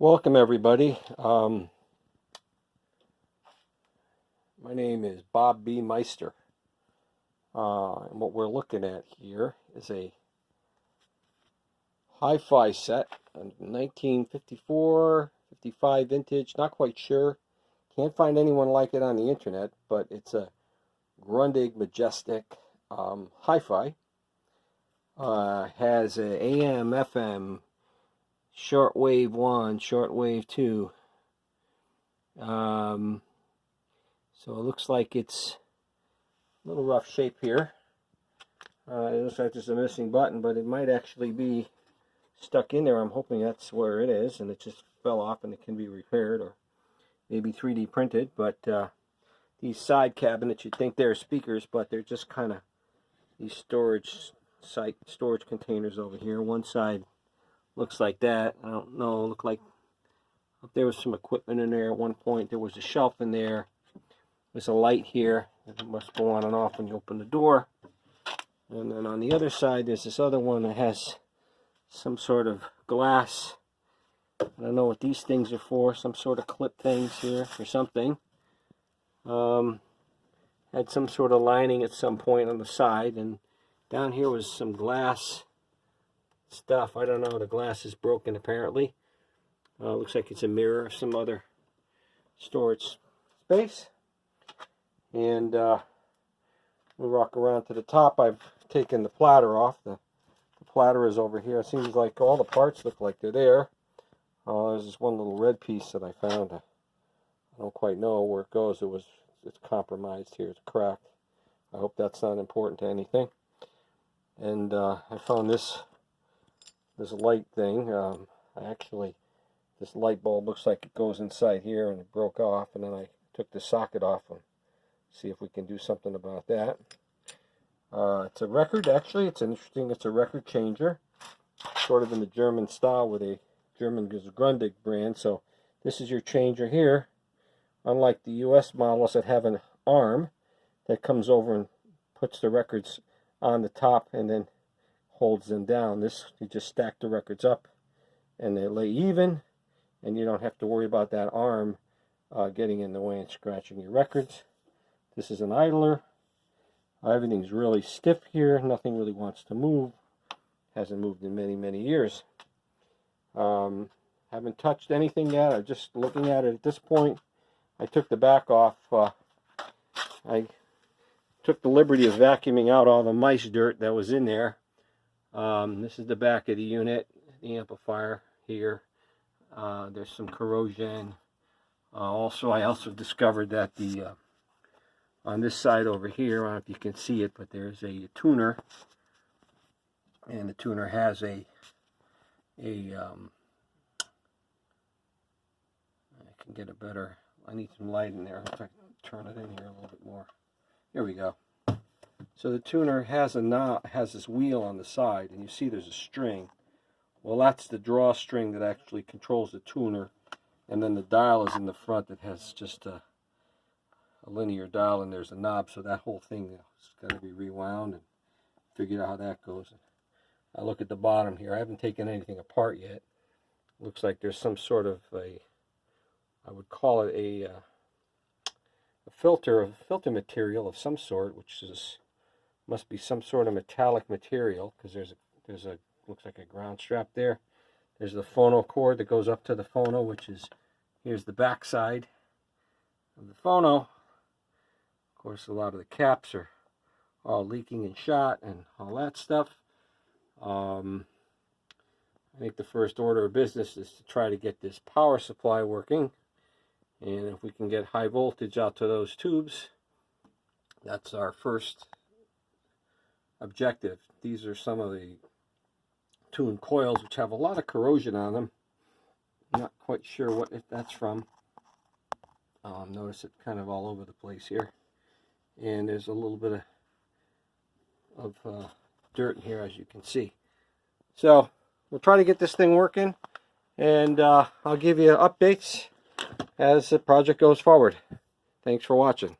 Welcome everybody. My name is Bob B. Meister. And what we're looking at here is a hi-fi set, a 1954, 55 vintage, not quite sure. Can't find anyone like it on the internet, but it's a Grundig Majestic hi-fi. Has a AM, FM, shortwave 1, shortwave 2. So it looks like it's a little rough shape here. It looks like there's a missing button, but it might actually be stuck in there. I'm hoping that's where it is, and it just fell off and it can be repaired or maybe 3D printed. But these side cabinets, you'd think they're speakers, but they're just kind of these storage containers over here. One side looks like that. I don't know, look like there was some equipment in there at one point. There was a shelf in there. There's a light here. It must go on and off when you open the door. And then on the other side, there's this other one that has some sort of glass. I don't know what these things are for. Some sort of clip things here or something. Had some sort of lining at some point on the side. And down here was some glass stuff. I don't know. The glass is broken apparently. Looks like it's a mirror of some other storage space. And we'll rock around to the top. I've taken the platter off. The platter is over here. It seems like all the parts look like they're there. There's this one little red piece that I found. I don't quite know where it goes. It's compromised here. It's cracked. I hope that's not important to anything. And I found this light thing. This light bulb looks like it goes inside here, and it broke off, and then I took the socket off and see if we can do something about that. It's a record, actually. It's a record changer, sort of in the German style with a German Grundig brand. So this is your changer here. Unlike the US models that have an arm that comes over and puts the records on the top and then holds them down. This, you just stack the records up and they lay even, and you don't have to worry about that arm getting in the way and scratching your records. This is an idler. Everything's really stiff here. Nothing really wants to move. Hasn't moved in many, many years. Haven't touched anything yet. I'm just looking at it at this point. I took the back off. I took the liberty of vacuuming out all the mice dirt that was in there. This is the back of the unit, the amplifier here. There's some corrosion. I also discovered that on this side over here, I don't know if you can see it, but there's a tuner, and the tuner has I can get a better. I need some light in there. If I can turn it in here a little bit more. Here we go. So the tuner has this wheel on the side, and you see there's a string. Well, that's the drawstring that actually controls the tuner, and then the dial is in the front that has just a linear dial, and there's a knob, so that whole thing has got to be rewound and figured out how that goes. I look at the bottom here. I haven't taken anything apart yet. Looks like there's some sort of I would call it a filter material of some sort, which must be some sort of metallic material, because there's a looks like a ground strap there. There's the phono cord that goes up to the phono, which is, here's the back side of the phono. Of course, a lot of the caps are all leaking and shot and all that stuff. I think the first order of business is to try to get this power supply working. And if we can get high voltage out to those tubes, that's our first objective. These are some of the tuned coils, which have a lot of corrosion on them. I'm not quite sure what that's from. Notice it kind of all over the place here. And there's a little bit of dirt in here, as you can see. So we'll try to get this thing working, and I'll give you updates as the project goes forward. Thanks for watching.